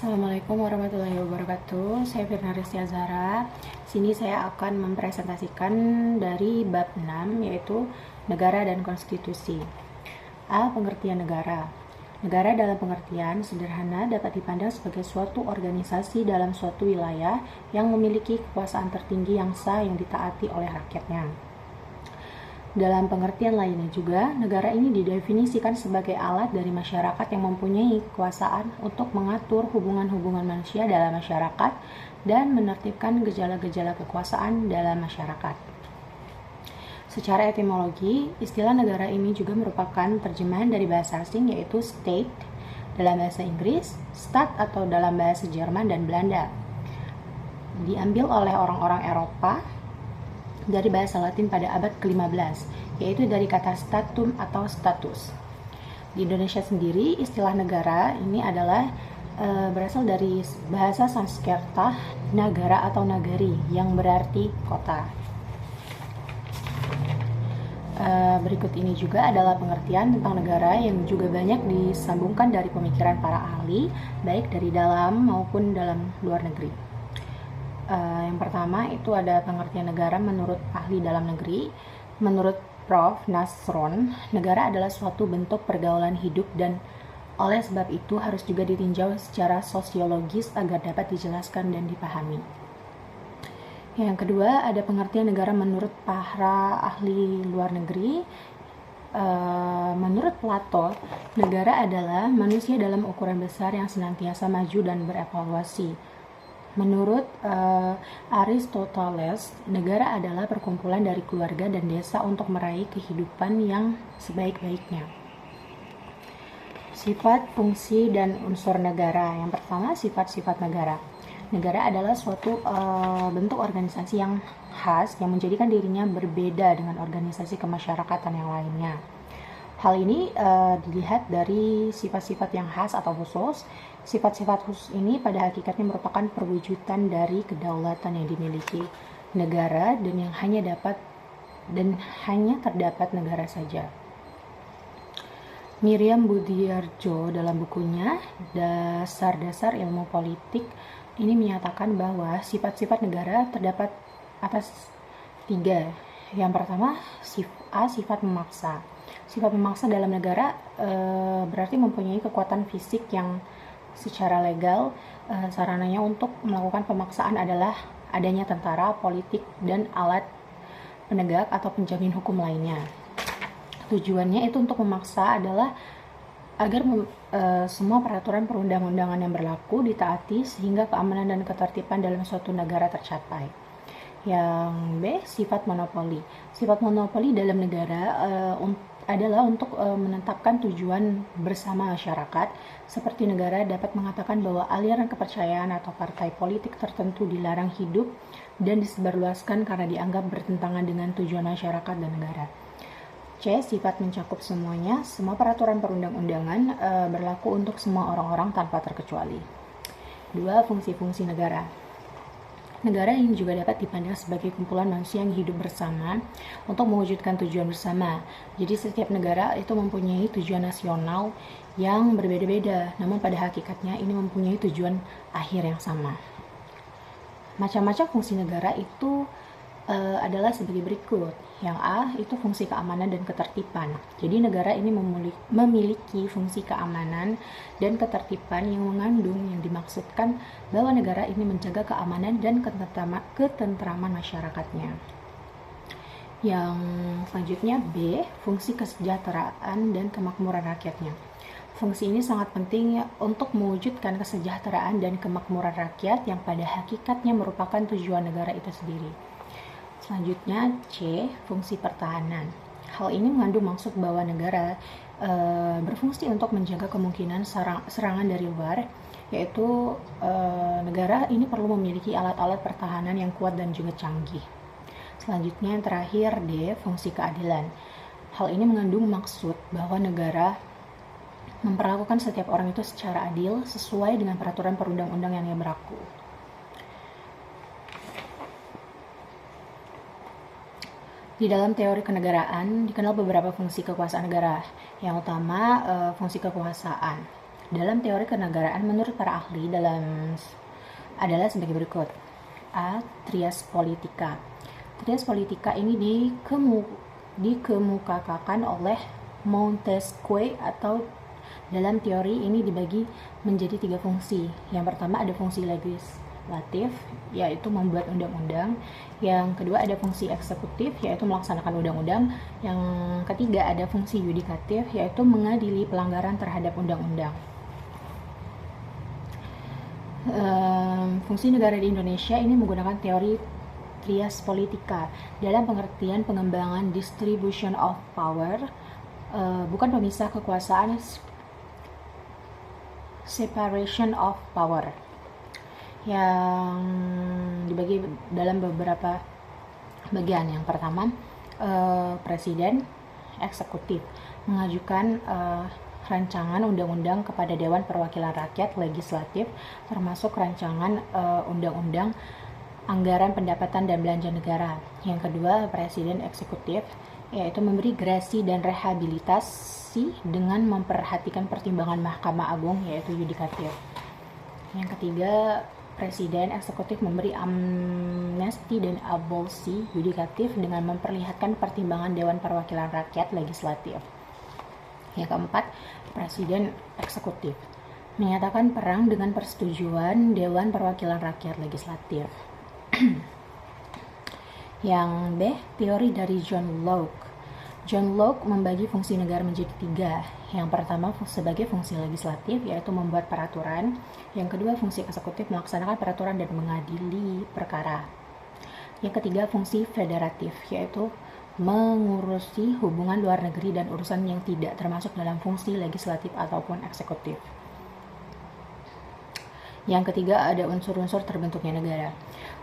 Assalamualaikum warahmatullahi wabarakatuh. Saya Firna Rizia Zahra. Sini saya akan mempresentasikan dari bab 6 yaitu negara dan konstitusi. A. Pengertian negara. Negara dalam pengertian sederhana dapat dipandang sebagai suatu organisasi dalam suatu wilayah yang memiliki kekuasaan tertinggi yang sah yang ditaati oleh rakyatnya. Dalam pengertian lainnya juga, negara ini didefinisikan sebagai alat dari masyarakat yang mempunyai kekuasaan untuk mengatur hubungan-hubungan manusia dalam masyarakat dan menertibkan gejala-gejala kekuasaan dalam masyarakat. Secara etimologi, istilah negara ini juga merupakan terjemahan dari bahasa asing yaitu state dalam bahasa Inggris, Staat atau dalam bahasa Jerman dan Belanda. Diambil oleh orang-orang Eropa dari bahasa Latin pada abad ke-15, yaitu dari kata statum atau status. Di Indonesia sendiri, istilah negara ini adalah berasal dari bahasa Sanskerta nagara atau nagari yang berarti kota. Berikut ini juga adalah pengertian tentang negara yang juga banyak disambungkan dari pemikiran para ahli, baik dari dalam maupun dalam luar negeri. Yang pertama itu ada pengertian negara menurut ahli dalam negeri. Menurut Prof. Nasron, negara adalah suatu bentuk pergaulan hidup dan oleh sebab itu harus juga ditinjau secara sosiologis agar dapat dijelaskan dan dipahami. Yang kedua ada pengertian negara menurut para ahli luar negeri. Menurut Plato, negara adalah manusia dalam ukuran besar yang senantiasa maju dan berevaluasi. Menurut Aristoteles, negara adalah perkumpulan dari keluarga dan desa untuk meraih kehidupan yang sebaik-baiknya. Sifat, fungsi, dan unsur negara. Yang pertama, sifat-sifat negara. Negara adalah suatu bentuk organisasi yang khas yang menjadikan dirinya berbeda dengan organisasi kemasyarakatan yang lainnya. Hal ini dilihat dari sifat-sifat yang khas atau khusus. Sifat-sifat khusus ini pada hakikatnya merupakan perwujudan dari kedaulatan yang dimiliki negara dan yang hanya terdapat negara saja. Miriam Budiarjo dalam bukunya Dasar-Dasar Ilmu Politik ini menyatakan bahwa sifat-sifat negara terdapat atas 3. Yang pertama, sifat memaksa. Sifat memaksa dalam negara berarti mempunyai kekuatan fisik yang secara legal sarananya untuk melakukan pemaksaan adalah adanya tentara, politik, dan alat penegak atau penjamin hukum lainnya. Tujuannya itu untuk memaksa adalah agar semua peraturan perundang-undangan yang berlaku ditaati sehingga keamanan dan ketertiban dalam suatu negara tercapai. Yang B, sifat monopoli. Sifat monopoli dalam negara adalah untuk menetapkan tujuan bersama masyarakat, seperti negara dapat mengatakan bahwa aliran kepercayaan atau partai politik tertentu dilarang hidup dan disebarluaskan karena dianggap bertentangan dengan tujuan masyarakat dan negara. C, sifat mencakup semuanya. Semua peraturan perundang-undangan berlaku untuk semua orang-orang tanpa terkecuali. 2, fungsi-fungsi negara. Negara ini juga dapat dipandang sebagai kumpulan manusia yang hidup bersama untuk mewujudkan tujuan bersama. Jadi setiap negara itu mempunyai tujuan nasional yang berbeda-beda, namun pada hakikatnya ini mempunyai tujuan akhir yang sama. Macam-macam fungsi negara itu adalah sebagai berikut. Yang A itu fungsi keamanan dan ketertiban. Jadi negara ini memiliki fungsi keamanan dan ketertiban yang mengandung yang dimaksudkan bahwa negara ini menjaga keamanan dan ketentraman masyarakatnya. Yang selanjutnya B, fungsi kesejahteraan dan kemakmuran rakyatnya. Fungsi ini sangat penting untuk mewujudkan kesejahteraan dan kemakmuran rakyat yang pada hakikatnya merupakan tujuan negara itu sendiri. Selanjutnya C, fungsi pertahanan. Hal ini mengandung maksud bahwa negara berfungsi untuk menjaga kemungkinan serangan dari luar, yaitu negara ini perlu memiliki alat-alat pertahanan yang kuat dan juga canggih. Selanjutnya yang terakhir D, fungsi keadilan. Hal ini mengandung maksud bahwa negara memperlakukan setiap orang itu secara adil sesuai dengan peraturan perundang-undangan yang berlaku. Di dalam teori kenegaraan dikenal beberapa fungsi kekuasaan negara. Yang utama fungsi kekuasaan. dalam teori kenegaraan menurut para ahli adalah sebagai berikut. A. Trias politica. Trias politica ini dikemukakan oleh Montesquieu, atau dalam teori ini dibagi menjadi 3 fungsi. Yang pertama ada fungsi legislatif, yaitu membuat undang-undang. Yang kedua ada fungsi eksekutif, yaitu melaksanakan undang-undang. Yang ketiga ada fungsi yudikatif, yaitu mengadili pelanggaran terhadap undang-undang. Fungsi negara di Indonesia ini menggunakan teori trias politica dalam pengertian pengembangan distribution of power, bukan pemisah kekuasaan, separation of power, yang dibagi dalam beberapa bagian. Yang pertama, presiden eksekutif mengajukan rancangan undang-undang kepada Dewan Perwakilan Rakyat legislatif, termasuk rancangan undang-undang anggaran pendapatan dan belanja negara. Yang kedua, presiden eksekutif, yaitu memberi grasi dan rehabilitasi dengan memperhatikan pertimbangan Mahkamah Agung, yaitu yudikatif. Yang ketiga, presiden eksekutif memberi amnesti dan abolisi yudikatif dengan memperlihatkan pertimbangan Dewan Perwakilan Rakyat legislatif. Yang keempat, presiden eksekutif menyatakan perang dengan persetujuan Dewan Perwakilan Rakyat legislatif. Yang B, teori dari John Locke. John Locke membagi fungsi negara menjadi 3. Yang pertama sebagai fungsi legislatif, yaitu membuat peraturan. Yang kedua fungsi eksekutif, melaksanakan peraturan dan mengadili perkara. Yang ketiga fungsi federatif, yaitu mengurusi hubungan luar negeri dan urusan yang tidak termasuk dalam fungsi legislatif ataupun eksekutif. Yang ketiga ada unsur-unsur terbentuknya negara.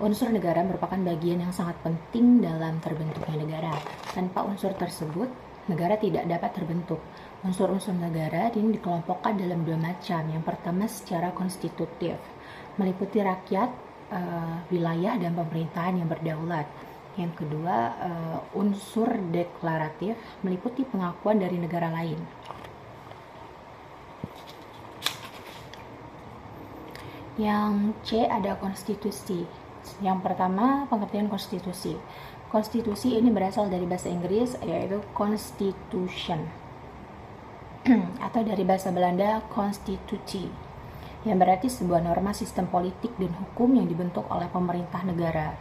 Unsur negara merupakan bagian yang sangat penting dalam terbentuknya negara. Tanpa unsur tersebut, negara tidak dapat terbentuk. Unsur-unsur negara ini dikelompokkan dalam 2 macam. Yang pertama secara konstitutif, meliputi rakyat, wilayah, dan pemerintahan yang berdaulat. Yang kedua, unsur deklaratif, meliputi pengakuan dari negara lain. Yang C ada konstitusi. Yang pertama, pengertian konstitusi. Konstitusi ini berasal dari bahasa Inggris, yaitu constitution, atau dari bahasa Belanda constitutie, yang berarti sebuah norma sistem politik dan hukum yang dibentuk oleh pemerintah negara.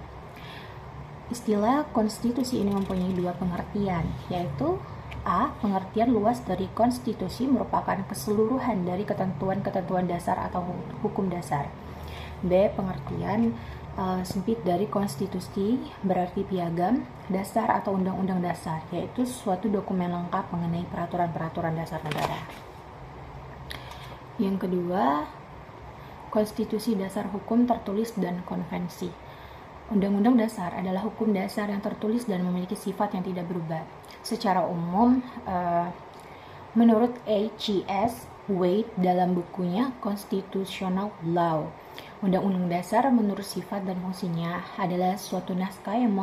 Istilah konstitusi ini mempunyai 2 pengertian, yaitu A. Pengertian luas dari konstitusi merupakan keseluruhan dari ketentuan-ketentuan dasar atau hukum dasar. B. Pengertian sempit dari konstitusi berarti piagam dasar atau undang-undang dasar, yaitu suatu dokumen lengkap mengenai peraturan-peraturan dasar negara. Yang kedua, konstitusi dasar hukum tertulis dan konvensi. Undang-undang dasar adalah hukum dasar yang tertulis dan memiliki sifat yang tidak berubah. Secara umum, menurut H.G.S. Wade dalam bukunya Constitutional Law, Undang-Undang Dasar menurut sifat dan fungsinya adalah suatu naskah yang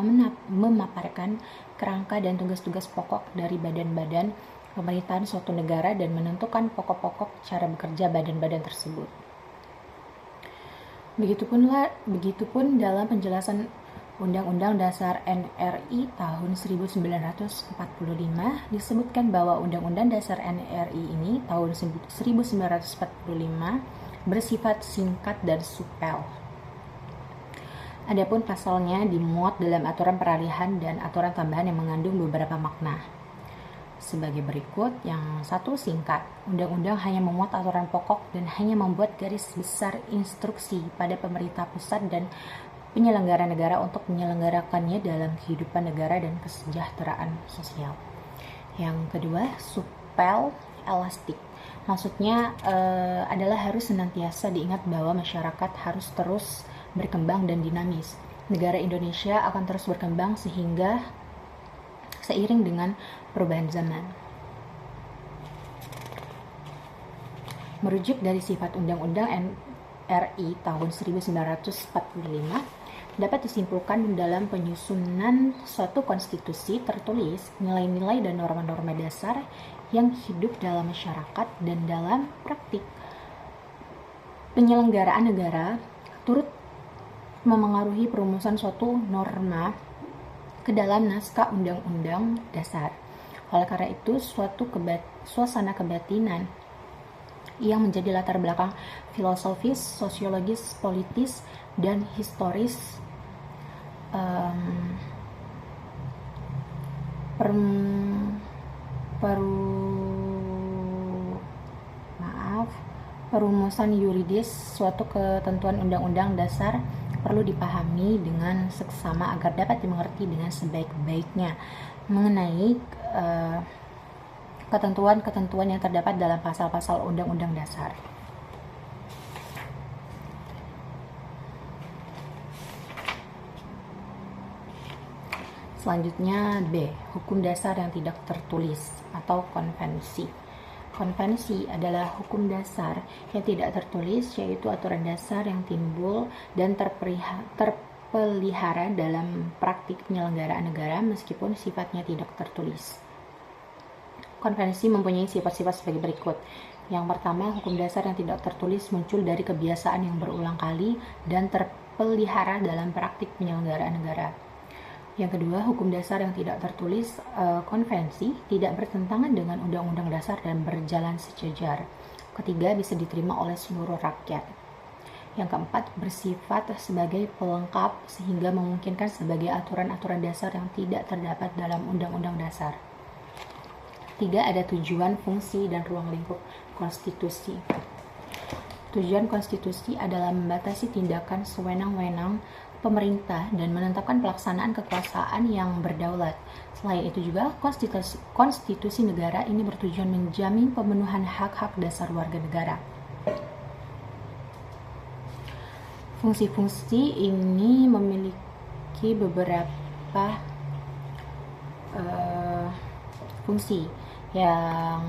memaparkan kerangka dan tugas-tugas pokok dari badan-badan pemerintahan suatu negara dan menentukan pokok-pokok cara bekerja badan-badan tersebut. Begitupun dalam penjelasan Undang-Undang Dasar NRI tahun 1945 disebutkan bahwa Undang-Undang Dasar NRI ini tahun 1945 bersifat singkat dan supel. Adapun pasalnya dimuat dalam aturan peralihan dan aturan tambahan yang mengandung beberapa makna. Sebagai berikut, yang satu singkat, undang-undang hanya memuat aturan pokok dan hanya membuat garis besar instruksi pada pemerintah pusat dan penyelenggara negara untuk menyelenggarakannya dalam kehidupan negara dan kesejahteraan sosial. Yang kedua, supel elastik. Maksudnya adalah harus senantiasa diingat bahwa masyarakat harus terus berkembang dan dinamis. Negara Indonesia akan terus berkembang sehingga seiring dengan perubahan zaman. Merujuk dari sifat Undang-Undang NRI tahun 1945, dapat disimpulkan dalam penyusunan suatu konstitusi tertulis nilai-nilai dan norma-norma dasar yang hidup dalam masyarakat dan dalam praktik penyelenggaraan negara turut memengaruhi perumusan suatu norma ke dalam naskah undang-undang dasar. Oleh karena itu, suasana kebatinan yang menjadi latar belakang filosofis, sosiologis, politis, dan historis perumusan yuridis suatu ketentuan undang-undang dasar perlu dipahami dengan seksama agar dapat dimengerti dengan sebaik-baiknya mengenai ketentuan-ketentuan yang terdapat dalam pasal-pasal undang-undang dasar. Selanjutnya B, hukum dasar yang tidak tertulis atau konvensi. Konvensi adalah hukum dasar yang tidak tertulis, yaitu aturan dasar yang timbul dan terpelihara dalam praktik penyelenggaraan negara meskipun sifatnya tidak tertulis. Konvensi mempunyai sifat-sifat sebagai berikut. Yang pertama, hukum dasar yang tidak tertulis muncul dari kebiasaan yang berulang kali dan terpelihara dalam praktik penyelenggaraan negara. Yang kedua, hukum dasar yang tidak tertulis konvensi tidak bertentangan dengan undang-undang dasar dan berjalan sejajar. Ketiga, bisa diterima oleh seluruh rakyat. Yang keempat, bersifat sebagai pelengkap sehingga memungkinkan sebagai aturan-aturan dasar yang tidak terdapat dalam undang-undang dasar. Tiga, ada tujuan, fungsi, dan ruang lingkup konstitusi. Tujuan konstitusi adalah membatasi tindakan sewenang-wenang pemerintah dan menetapkan pelaksanaan kekuasaan yang berdaulat. Selain itu juga, konstitusi negara ini bertujuan menjamin pemenuhan hak-hak dasar warga negara. Fungsi-fungsi ini memiliki beberapa fungsi. Yang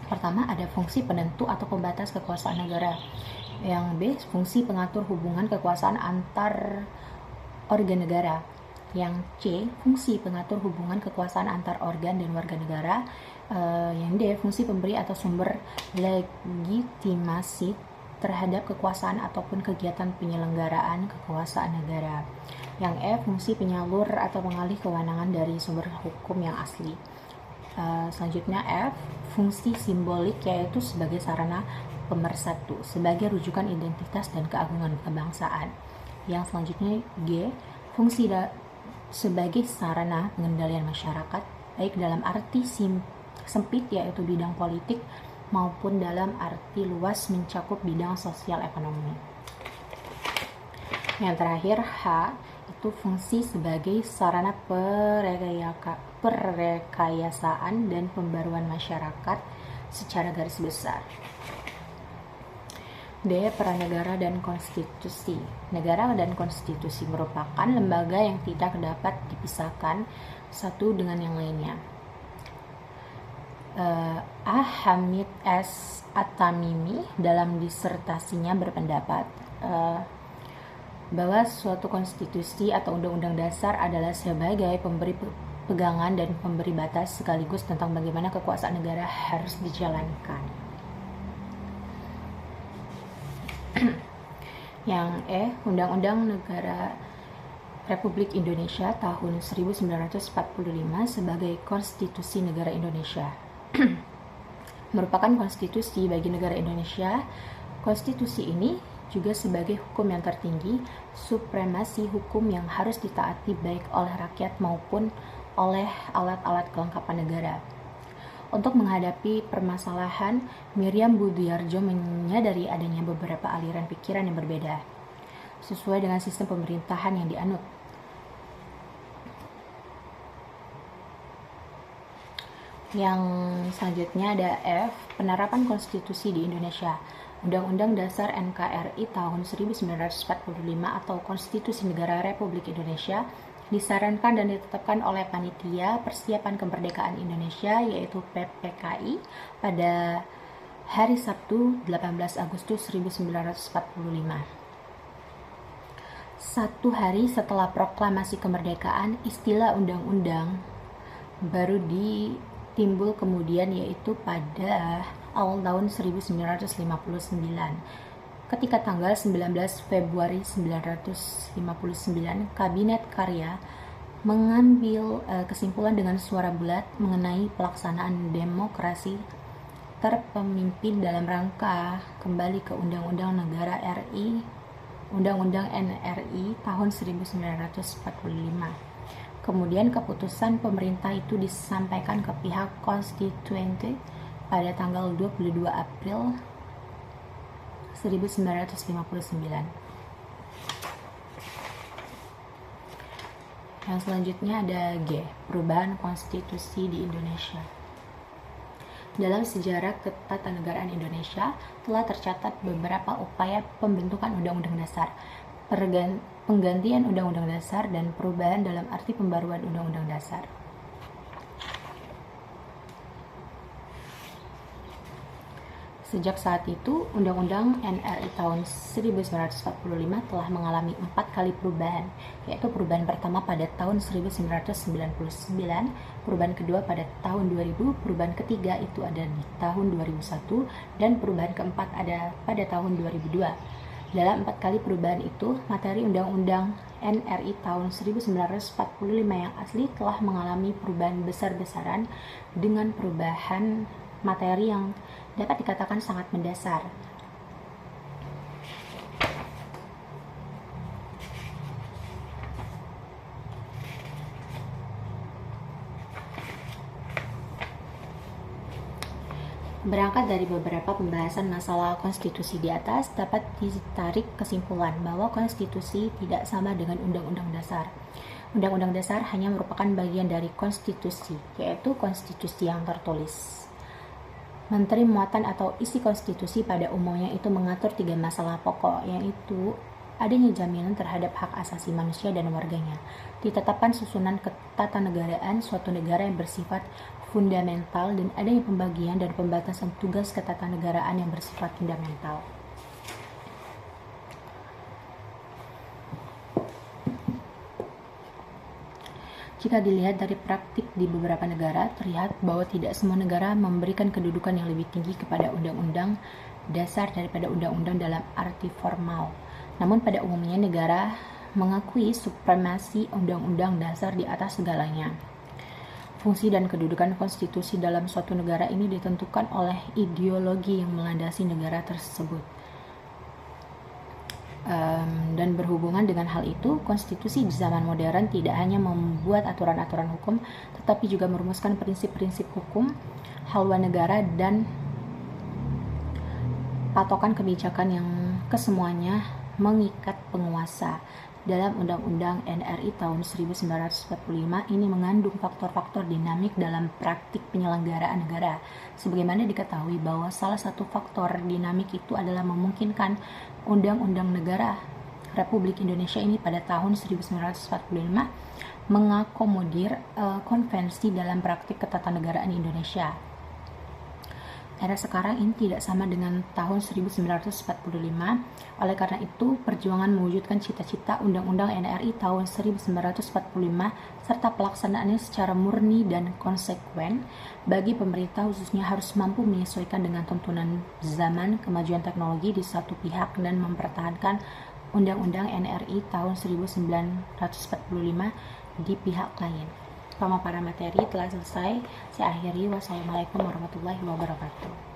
pertama, ada fungsi penentu atau pembatas kekuasaan negara. Yang B, fungsi pengatur hubungan kekuasaan antar organ negara. Yang C, fungsi pengatur hubungan kekuasaan antar organ dan warga negara. Yang D, fungsi pemberi atau sumber legitimasi terhadap kekuasaan ataupun kegiatan penyelenggaraan kekuasaan negara. Yang E, fungsi penyalur atau pengalih kewenangan dari sumber hukum yang asli. Selanjutnya F, fungsi simbolik, yaitu sebagai sarana pemersatu, sebagai rujukan identitas dan keagungan kebangsaan. Yang selanjutnya G, fungsi sebagai sarana pengendalian masyarakat, baik dalam arti sempit yaitu bidang politik maupun dalam arti luas mencakup bidang sosial ekonomi. Yang terakhir H, itu fungsi sebagai sarana perekayasaan dan pembaruan masyarakat secara garis besar. D, peran negara dan konstitusi. Negara dan konstitusi merupakan lembaga yang tidak dapat dipisahkan satu dengan yang lainnya. Hamid S. At-Tamimi dalam disertasinya berpendapat bahwa suatu konstitusi atau undang-undang dasar adalah sebagai pemberi pegangan dan pemberi batas sekaligus tentang bagaimana kekuasaan negara harus dijalankan. Yang E, Undang-Undang Negara Republik Indonesia tahun 1945 sebagai Konstitusi Negara Indonesia. Merupakan konstitusi bagi negara Indonesia. Konstitusi ini juga sebagai hukum yang tertinggi, supremasi hukum yang harus ditaati baik oleh rakyat maupun oleh alat-alat kelengkapan negara. Untuk menghadapi permasalahan, Miriam Budiarjo menyadari adanya beberapa aliran pikiran yang berbeda, sesuai dengan sistem pemerintahan yang dianut. Yang selanjutnya ada F, penerapan konstitusi di Indonesia. Undang-Undang Dasar NKRI tahun 1945 atau Konstitusi Negara Republik Indonesia disarankan dan ditetapkan oleh Panitia Persiapan Kemerdekaan Indonesia yaitu PPKI pada hari Sabtu 18 Agustus 1945. Satu hari setelah proklamasi kemerdekaan, istilah undang-undang baru timbul kemudian, yaitu pada awal tahun 1959. ketika tanggal 19 Februari 1959 Kabinet Karya mengambil kesimpulan dengan suara bulat mengenai pelaksanaan demokrasi terpemimpin dalam rangka kembali ke Undang-Undang Negara RI, Undang-Undang NRI tahun 1945. Kemudian keputusan pemerintah itu disampaikan ke pihak konstituente pada tanggal 22 April 1959. Yang selanjutnya ada G, perubahan konstitusi di Indonesia. Dalam sejarah ketatanegaraan Indonesia telah tercatat beberapa upaya pembentukan Undang-Undang Dasar, penggantian Undang-Undang Dasar, dan perubahan dalam arti pembaruan Undang-Undang Dasar. Sejak saat itu, Undang-Undang NRI tahun 1945 telah mengalami 4 kali perubahan, yaitu perubahan pertama pada tahun 1999, perubahan kedua pada tahun 2000, perubahan ketiga itu ada di tahun 2001, dan perubahan keempat ada pada tahun 2002. Dalam 4 kali perubahan itu, materi Undang-Undang NRI tahun 1945 yang asli telah mengalami perubahan besar-besaran dengan perubahan materi yang dapat dikatakan sangat mendasar. Berangkat dari beberapa pembahasan masalah konstitusi di atas, dapat ditarik kesimpulan bahwa konstitusi tidak sama dengan undang-undang dasar. Undang-undang dasar hanya merupakan bagian dari konstitusi, yaitu konstitusi yang tertulis. Menteri muatan atau isi konstitusi pada umumnya itu mengatur 3 masalah pokok, yaitu adanya jaminan terhadap hak asasi manusia dan warganya, ditetapkan susunan ketatanegaraan suatu negara yang bersifat fundamental, dan adanya pembagian dan pembatasan tugas ketatanegaraan yang bersifat fundamental. Jika dilihat dari praktik di beberapa negara, terlihat bahwa tidak semua negara memberikan kedudukan yang lebih tinggi kepada undang-undang dasar daripada undang-undang dalam arti formal. Namun pada umumnya negara mengakui supremasi undang-undang dasar di atas segalanya. Fungsi dan kedudukan konstitusi dalam suatu negara ini ditentukan oleh ideologi yang melandasi negara tersebut. Dan berhubungan dengan hal itu, konstitusi di zaman modern tidak hanya membuat aturan-aturan hukum, tetapi juga merumuskan prinsip-prinsip hukum, haluan negara, dan patokan kebijakan yang kesemuanya mengikat penguasa. Dalam Undang-Undang NRI tahun 1945 ini mengandung faktor-faktor dinamik dalam praktik penyelenggaraan negara. Sebagaimana diketahui bahwa salah satu faktor dinamik itu adalah memungkinkan Undang-Undang Negara Republik Indonesia ini pada tahun 1945 mengakomodir konvensi dalam praktik ketatanegaraan Indonesia. Era sekarang ini tidak sama dengan tahun 1945. Oleh karena itu, perjuangan mewujudkan cita-cita Undang-Undang NRI tahun 1945 serta pelaksanaannya secara murni dan konsekuen bagi pemerintah khususnya harus mampu menyesuaikan dengan tuntunan zaman, kemajuan teknologi di satu pihak, dan mempertahankan Undang-Undang NRI tahun 1945 di pihak lain. Pemaparan materi telah selesai. Saya akhiri. Wassalamualaikum warahmatullahi wabarakatuh.